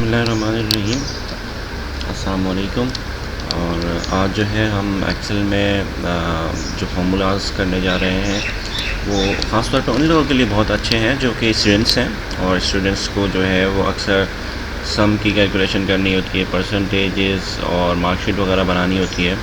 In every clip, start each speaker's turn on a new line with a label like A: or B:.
A: बिस्मिल्लाहिर्रहमानिर्रहीम। अस्सलाम वालेकुम। और आज जो है हम एक्सेल में जो फार्मूलाज करने जा रहे हैं वो ख़ास तौर पर उन लोगों के लिए बहुत अच्छे हैं जो कि स्टूडेंट्स हैं, और स्टूडेंट्स को जो है वो अक्सर सम की कैलकुलेशन करनी होती है, परसेंटेजेस और मार्कशीट वगैरह बनानी होती है।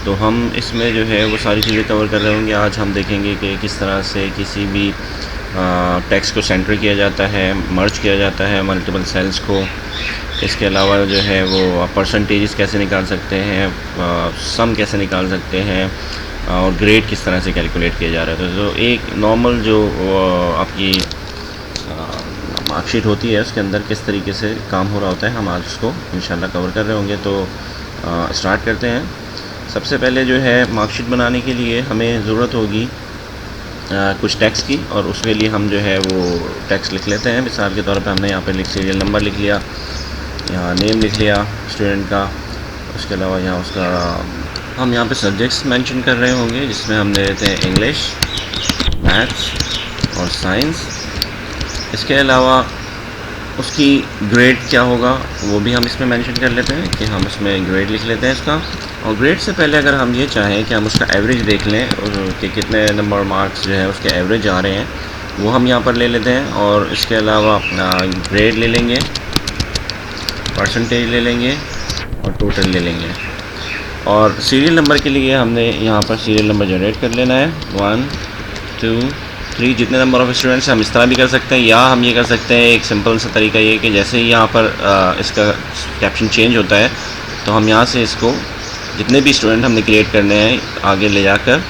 A: तो हम इसमें जो है वो सारी चीज़ें कवर कर रहे होंगे। आज हम देखेंगे कि किस तरह से किसी भी टेक्स्ट को सेंटर किया जाता है, मर्ज किया जाता है मल्टीपल सेल्स को। इसके अलावा जो है वो परसेंटेजेस कैसे निकाल सकते हैं, सम कैसे निकाल सकते हैं, और ग्रेड किस तरह से कैलकुलेट किया जा रहा है। तो एक नॉर्मल जो आपकी मार्कशीट होती है उसके अंदर किस तरीके से काम हो रहा होता है, हम आज उसको इंशाल्लाह कवर कर रहे होंगे। तो स्टार्ट करते हैं। सबसे पहले जो है मार्कशीट बनाने के लिए हमें ज़रूरत होगी कुछ टेक्स्ट की, और उसके लिए हम जो है वो टेक्स्ट लिख लेते हैं। मिसाल के तौर पे हमने यहाँ पे सीरियल नंबर लिख लिया, यहाँ नेम लिख लिया स्टूडेंट का। उसके अलावा यहाँ उसका हम यहाँ पे सब्जेक्ट्स मेंशन कर रहे होंगे, जिसमें हम ले लेते हैं इंग्लिश, मैथ्स और साइंस। इसके अलावा उसकी ग्रेड क्या होगा वो भी हम इसमें मेंशन कर लेते हैं कि हम इसमें ग्रेड लिख लेते हैं इसका। और ग्रेड से पहले अगर हम ये चाहें कि हम उसका एवरेज देख लें कि कितने नंबर मार्क्स जो है उसके एवरेज आ रहे हैं, वो हम यहाँ पर ले लेते हैं। और इसके अलावा ग्रेड ले लेंगे, परसेंटेज ले लेंगे और टोटल ले लेंगे। और सीरियल नंबर के लिए हमने यहाँ पर सीरियल नंबर जनरेट कर लेना है, 1 2 3। जितने नंबर ऑफ़ स्टूडेंट्स हम इस तरह भी कर सकते हैं, या हम ये कर सकते हैं एक सिंपल सा तरीका ये कि जैसे ही यहाँ पर इसका कैप्शन चेंज होता है तो हम यहाँ से इसको जितने भी स्टूडेंट हमने क्रिएट करने हैं आगे ले जाकर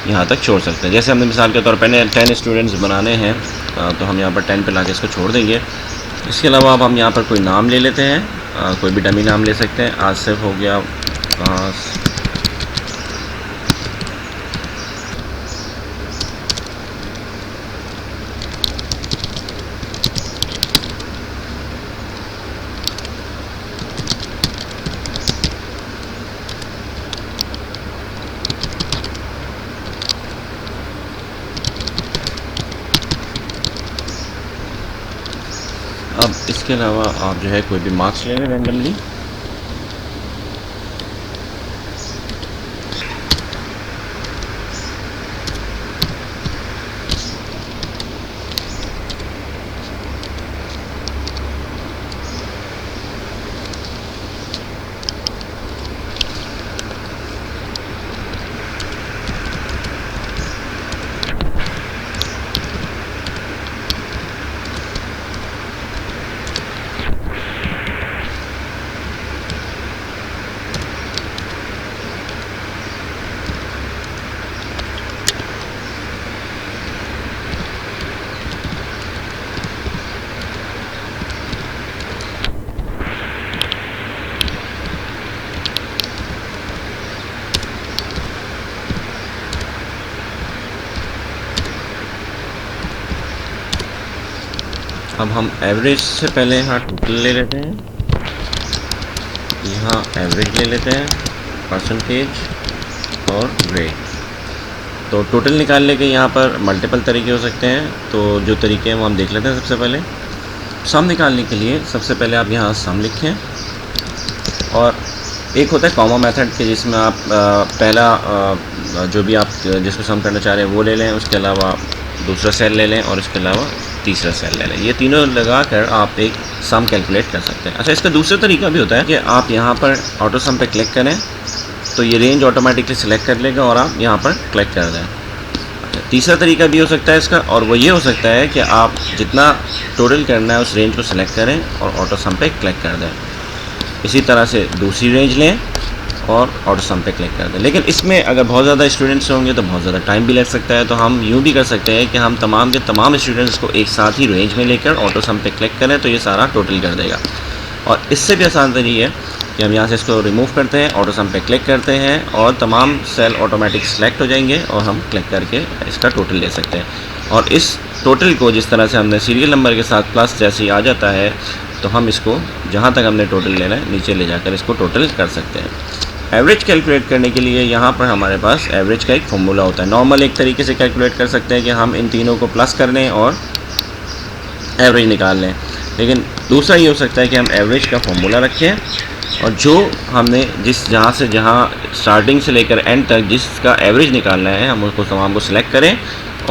A: यहाँ तक छोड़ सकते हैं। जैसे हमने मिसाल के तौर पर 10 स्टूडेंट्स बनाने हैं तो हम यहाँ पर 10 पे लाके इसको छोड़ देंगे। इसके अलावा अब हम यहाँ पर कोई नाम ले लेते हैं, कोई भी डमी नाम ले सकते हैं। आसिफ हो गया, अब इसके अलावा आप जो है कोई भी मार्क्स ले लें रैंडमली। अब हम एवरेज से पहले यहाँ टोटल ले लेते हैं, यहाँ एवरेज ले लेते हैं, परसेंटेज और ग्रेड। तो टोटल निकालने के यहाँ पर मल्टीपल तरीके हो सकते हैं, तो जो तरीके हैं वो हम देख लेते हैं। सबसे पहले सम निकालने के लिए सबसे पहले आप यहाँ सम लिखें, और एक होता है कॉमा मेथड के जिसमें आप पहला जो भी आप जिसको सम करना चाह रहे हैं वो ले लें, उसके अलावा दूसरा सेल ले लें और इसके अलावा तीसरा सेल ले लें। ये तीनों लगाकर आप एक सम कैलकुलेट कर सकते हैं। अच्छा, इसका दूसरा तरीका भी होता है कि आप यहाँ पर ऑटो सम पे क्लिक करें तो ये रेंज ऑटोमेटिकली सिलेक्ट कर लेगा और आप यहाँ पर क्लिक कर दें। अच्छा, तीसरा तरीका भी हो सकता है इसका, और वो ये हो सकता है कि आप जितना टोटल करना है उस रेंज को सिलेक्ट करें और ऑटो सम पे क्लिक कर दें। इसी तरह से दूसरी रेंज लें और ऑटो सम पे क्लिक कर दें। लेकिन इसमें अगर बहुत ज़्यादा स्टूडेंट्स होंगे तो बहुत ज़्यादा टाइम भी लग सकता है, तो हम यूँ भी कर सकते हैं कि हम तमाम के तमाम स्टूडेंट्स को एक साथ ही रेंज में लेकर ऑटो सम पे क्लिक करें तो ये सारा टोटल कर देगा। और इससे भी आसान तरीका है कि हम यहाँ से इसको रिमूव करते हैं, ऑटो सम पे क्लिक करते हैं और तमाम सेल ऑटोमेटिक सेलेक्ट हो जाएंगे और हम क्लिक करके इसका टोटल ले सकते हैं। और इस टोटल को जिस तरह से हमने सीरियल नंबर के साथ प्लस जैसे ही आ जाता है तो हम इसको जहाँ तक हमने टोटल लेना है नीचे ले जाकर इसको टोटल कर सकते हैं। एवरेज कैलकुलेट करने के लिए यहाँ पर हमारे पास एवरेज का एक फॉर्मूला होता है। नॉर्मल एक तरीके से कैलकुलेट कर सकते हैं कि हम इन तीनों को प्लस कर लें और एवरेज निकाल लें, लेकिन दूसरा ये हो सकता है कि हम एवरेज का फॉर्मूला रखें और जो हमने जहाँ से स्टार्टिंग से लेकर एंड तक जिसका एवरेज निकालना है हम उसको तमाम को सिलेक्ट करें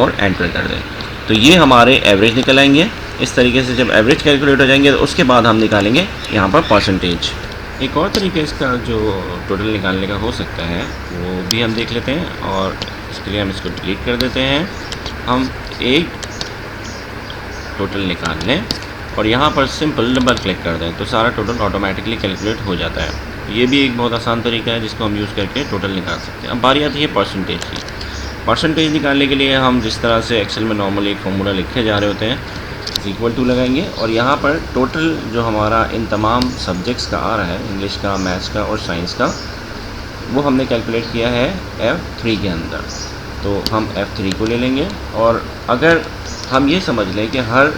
A: और एंटर कर दें, तो ये हमारे एवरेज निकल आएंगे। इस तरीके से जब एवरेज कैलकुलेट हो जाएंगे तो उसके बाद हम निकालेंगे यहाँ पर परसेंटेज। एक और तरीका इसका जो टोटल निकालने का हो सकता है वो भी हम देख लेते हैं, और इसके लिए हम इसको डिलीट कर देते हैं। हम एक टोटल निकाल लें और यहाँ पर सिंपल डबल क्लिक कर दें तो सारा टोटल ऑटोमेटिकली कैलकुलेट हो जाता है। ये भी एक बहुत आसान तरीका है जिसको हम यूज़ करके टोटल निकाल सकते हैं। अब बारी आती है परसेंटेज की। परसेंटेज निकालने के लिए हम जिस तरह से एक्सेल में नॉर्मली एक फॉर्मूला लिखे जा रहे होते हैं, इक्वल टू लगाएंगे और यहाँ पर टोटल जो हमारा इन तमाम सब्जेक्ट्स का आ रहा है, इंग्लिश का, मैथ्स का और साइंस का, वो हमने कैलकुलेट किया है F3 के अंदर। तो हम F3 को ले लेंगे और अगर हम ये समझ लें कि हर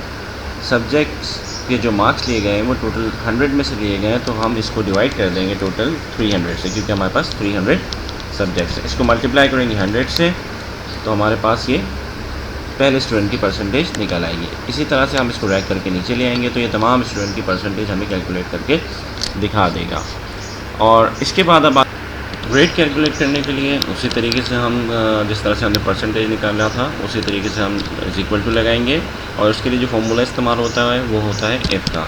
A: सब्जेक्ट्स के जो मार्क्स लिए गए हैं वो टोटल 100 में से लिए गए हैं, तो हम इसको डिवाइड कर देंगे टोटल 300 से, क्योंकि हमारे पास 300 सब्जेक्ट्स हैं। इसको मल्टीप्लाई करेंगे 100 से तो हमारे पास ये पहले स्टूडेंट की परसेंटेज निकल आएगी। इसी तरह से हम इसको ड्रैग करके नीचे ले आएंगे तो ये तमाम स्टूडेंट की परसेंटेज हमें कैलकुलेट करके दिखा देगा। और इसके बाद अब ग्रेड कैलकुलेट करने के लिए उसी तरीके से हम जिस तरह से हमने परसेंटेज निकाला था उसी तरीके से हम इक्वल टू लगाएंगे और उसके लिए जो फार्मूला इस्तेमाल होता है वो होता है इफ़ का।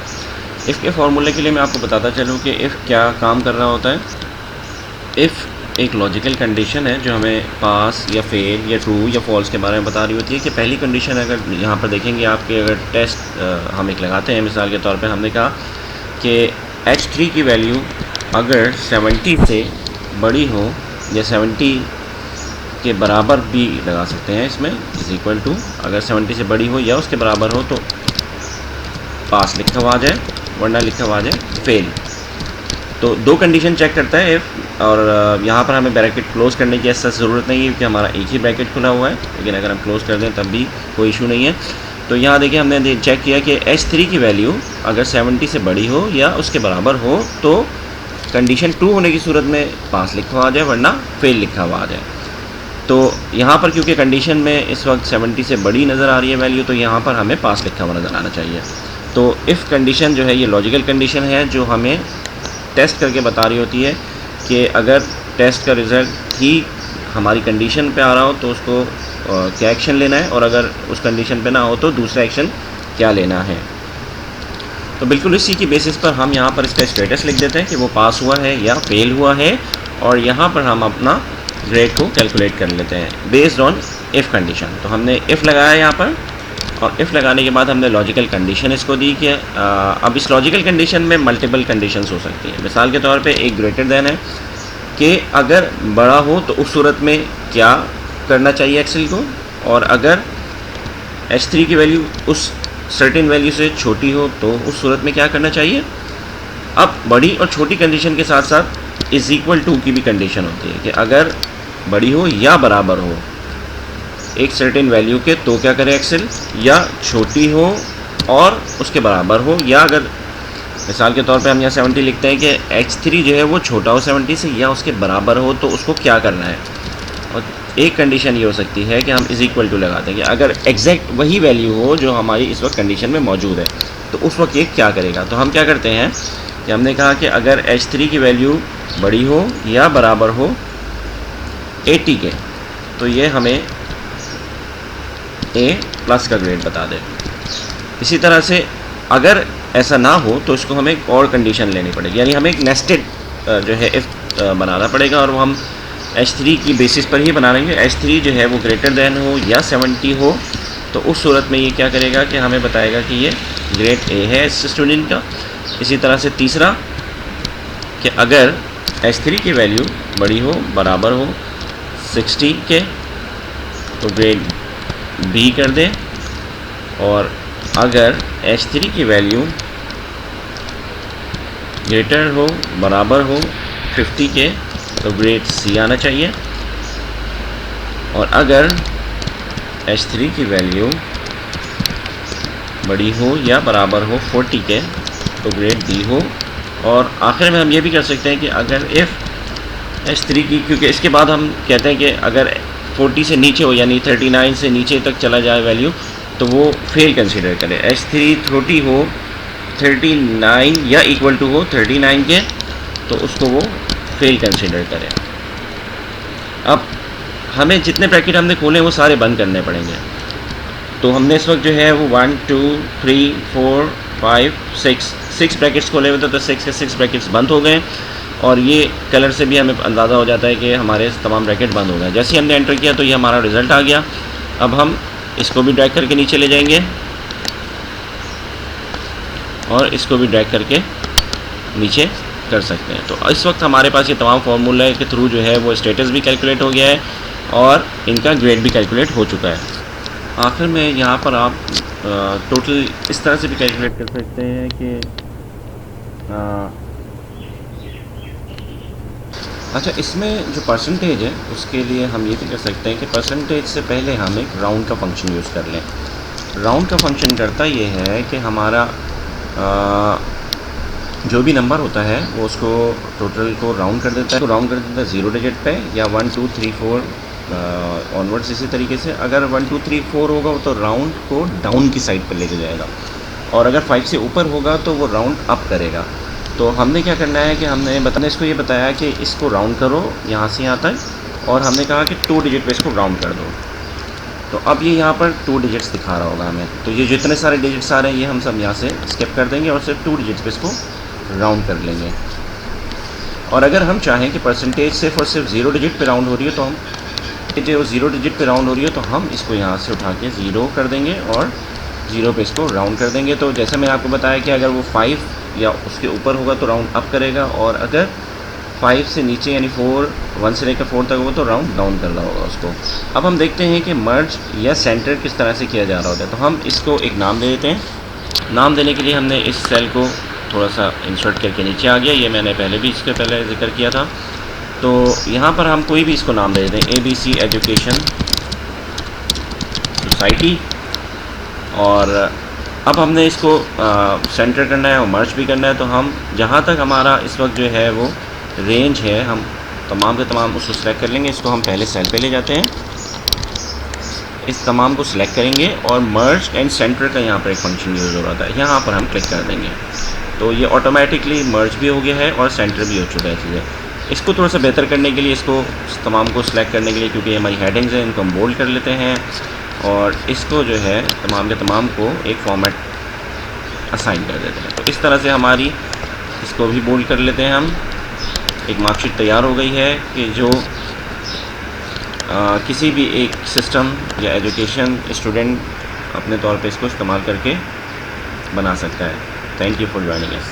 A: इफ़ के फार्मूले के लिए मैं आपको बताता चलूँ कि इफ़ क्या काम कर रहा होता है। इफ़ एक लॉजिकल कंडीशन है जो हमें पास या फेल या ट्रू या फॉल्स के बारे में बता रही होती है कि पहली कंडीशन अगर यहाँ पर देखेंगे आपके अगर टेस्ट हम एक लगाते हैं, मिसाल के तौर पे हमने कहा कि H3 की वैल्यू अगर 70 से बड़ी हो या 70 के बराबर भी लगा सकते हैं इसमें, इज इक्वल टू अगर 70 से बड़ी हो या उसके बराबर हो तो पास लिखा हुआ आ जाए, वरना लिखा हुआ आ जाए फेल। तो दो कंडीशन चेक करता है इफ़, और यहाँ पर हमें ब्रैकेट क्लोज़ करने की ऐसा ज़रूरत नहीं है क्योंकि हमारा एक ही ब्रैकेट खुला हुआ है, लेकिन अगर हम क्लोज़ कर दें तब भी कोई इशू नहीं है। तो यहाँ देखिए हमने चेक किया कि H3 की वैल्यू अगर 70 से बड़ी हो या उसके बराबर हो तो कंडीशन ट्रू होने की सूरत में पास लिखा हुआ आ जाए, वरना फेल लिखा हुआ आ जाए। तो यहाँ पर क्योंकि कंडीशन में इस वक्त 70 से बड़ी नज़र आ रही है वैल्यू, तो यहाँ पर हमें पास लिखा हुआ नज़र आना चाहिए। तो इफ़ कंडीशन जो है ये लॉजिकल कंडीशन है जो हमें टेस्ट करके बता रही होती है कि अगर टेस्ट का रिज़ल्ट ठीक हमारी कंडीशन पे आ रहा हो तो उसको क्या एक्शन लेना है, और अगर उस कंडीशन पे ना हो तो दूसरा एक्शन क्या लेना है। तो बिल्कुल इसी की बेसिस पर हम यहाँ पर इसका स्टेटस लिख देते हैं कि वो पास हुआ है या फेल हुआ है, और यहाँ पर हम अपना ग्रेड को कैलकुलेट कर लेते हैं बेस्ड ऑन इफ़ कंडीशन। तो हमने इफ़ लगाया यहाँ पर, और इफ़ लगाने के बाद हमने लॉजिकल कंडीशन इसको दी कि अब इस लॉजिकल कंडीशन में मल्टीपल कंडीशंस हो सकती हैं। मिसाल के तौर पे एक ग्रेटर देन है कि अगर बड़ा हो तो उस सूरत में क्या करना चाहिए एक्सेल को, और अगर H3 की वैल्यू उस सर्टेन वैल्यू से छोटी हो तो उस सूरत में क्या करना चाहिए। अब बड़ी और छोटी कंडीशन के साथ साथ इज़ इक्वल टू की भी कंडीशन होती है कि अगर बड़ी हो या बराबर हो एक सर्टेन वैल्यू के तो क्या करे एक्सेल, या छोटी हो और उसके बराबर हो, या अगर मिसाल के तौर पे हम यहाँ 70 लिखते हैं कि H3 जो है वो छोटा हो 70 से या उसके बराबर हो तो उसको क्या करना है। और एक कंडीशन ये हो सकती है कि हम इज़ इक्वल टू लगा देंगे, अगर एग्जैक्ट वही वैल्यू हो जो हमारी इस वक्त कंडीशन में मौजूद है तो उस वक्त ये क्या करेगा। तो हम क्या करते हैं कि हमने कहा कि अगर H3 की वैल्यू बड़ी हो या बराबर हो 80 के तो ये हमें A प्लस का ग्रेड बता दे। इसी तरह से अगर ऐसा ना हो तो इसको हमें एक और कंडीशन लेनी पड़ेगी, यानी हमें एक नेस्टेड जो है इफ़ बनाना पड़ेगा, और वो हम H3 की बेसिस पर ही बना लेंगे। H3 जो है वो ग्रेटर दैन हो या 70 हो तो उस सूरत में ये क्या करेगा कि हमें बताएगा कि ये ग्रेड A है इस स्टूडेंट का। इसी तरह से तीसरा कि अगर H3 की वैल्यू बड़ी हो बराबर हो 60 के तो ग्रेड B कर दें, और अगर H3 की वैल्यू ग्रेटर हो बराबर हो 50 के तो ग्रेड C आना चाहिए, और अगर H3 की वैल्यू बड़ी हो या बराबर हो 40 के तो ग्रेड D हो। और आखिर में हम ये भी कर सकते हैं कि अगर इफ़ H3 की, क्योंकि इसके बाद हम कहते हैं कि अगर 40 से नीचे हो यानी 39 से नीचे तक चला जाए वैल्यू तो वो फेल कंसीडर करें। H3 छोटी हो 39 या इक्वल टू हो 39 के, तो उसको वो फेल कंसिडर करें। अब हमें जितने ब्रैकेट हमने खोले वो सारे बंद करने पड़ेंगे। तो हमने इस वक्त जो है वो 1 2 3 4 5 6 ब्रैकेट्स खोले हुए थे, तो 6 के 6 ब्रैकेट्स बंद हो गए और ये कलर से भी हमें अंदाज़ा हो जाता है कि हमारे तमाम ब्रैकेट बंद हो गए। जैसे ही हमने एंटर किया तो ये हमारा रिज़ल्ट आ गया। अब हम इसको भी ड्रैग करके नीचे ले जाएंगे और इसको भी ड्रैग करके नीचे कर सकते हैं। तो इस वक्त हमारे पास ये तमाम फार्मूला के थ्रू जो है वो स्टेटस भी कैलकुलेट हो गया है और इनका ग्रेड भी कैलकुलेट हो चुका है। आखिर में यहाँ पर आप टोटल इस तरह से भी कैलकुलेट कर सकते हैं कि अच्छा, इसमें जो परसेंटेज है उसके लिए हम ये भी कर सकते हैं कि परसेंटेज से पहले हम एक राउंड का फंक्शन यूज़ कर लें। राउंड का फंक्शन करता ये है कि हमारा जो भी नंबर होता है वो उसको टोटल को राउंड कर देता है, तो राउंड कर देता है 0 डिजिट पे या 1 2 3 4 ऑनवर्ड्स। इसी तरीके से अगर 1 2 3 4 होगा तो राउंड को डाउन की साइड पर लेके जाएगा, और अगर 5 से ऊपर होगा तो वो राउंड अप करेगा। तो हमने क्या करना है कि हमने इसको ये बताया कि इसको राउंड करो यहाँ से यहाँ तक, और हमने कहा कि 2 डिजिट पे इसको राउंड कर दो। तो अब ये यहाँ पर 2 डिजिट्स दिखा रहा होगा हमें, तो ये जितने सारे डिजिट्स आ रहे हैं ये हम सब यहाँ से स्किप कर देंगे और सिर्फ 2 डिजिट्स पे इसको राउंड कर लेंगे। और अगर हम चाहें कि परसेंटेज सिर्फ और सिर्फ 0 डिजिट पे राउंड हो रही है तो हम जो 0 डिजिट पे राउंड हो रही है तो हम इसको यहाँ से उठा के 0 कर देंगे और 0 पे इसको राउंड कर देंगे। तो जैसे मैंने आपको बताया कि अगर वो 5 या उसके ऊपर होगा तो राउंड अप करेगा, और अगर 5 से नीचे यानी 1 से लेकर 4 तक होगा तो राउंड डाउन कर रहा होगा उसको। अब हम देखते हैं कि मर्ज या सेंटर किस तरह से किया जा रहा होता है। तो हम इसको एक नाम दे देते हैं। नाम देने के लिए हमने इस सेल को थोड़ा सा इंसर्ट करके नीचे आ गया, ये मैंने पहले भी इसके पहले जिक्र किया था। तो यहाँ पर हम कोई भी इसको नाम दे देते हैं, ABC एजुकेशन सोसाइटी, और अब हमने इसको सेंटर करना है और मर्ज भी करना है। तो हम जहाँ तक हमारा इस वक्त जो है वो रेंज है हम तमाम के तमाम उसको सिलेक्ट कर लेंगे। इसको हम पहले सेल पे ले जाते हैं, इस तमाम को सिलेक्ट करेंगे और मर्ज एंड सेंटर का यहाँ पर एक फंक्शन यूज़ हो रहा था, यहाँ पर हम क्लिक कर देंगे। तो ये ऑटोमेटिकली मर्ज भी हो गया है और सेंटर भी हो चुका है चीज़ें। इसको थोड़ा सा बेहतर करने के लिए इसको तमाम को सिलेक्ट करने के लिए, क्योंकि हमारी हेडिंग्स हैं, इनको हम बोल्ड कर लेते हैं और इसको जो है तमाम के तमाम को एक फॉर्मेट असाइन कर देते हैं। तो इस तरह से हमारी इसको भी बोल्ड कर लेते हैं हम। एक मार्कशीट तैयार हो गई है कि जो किसी भी एक सिस्टम या एजुकेशन स्टूडेंट अपने तौर पे इसको इस्तेमाल करके बना सकता है। Thank you for joining us.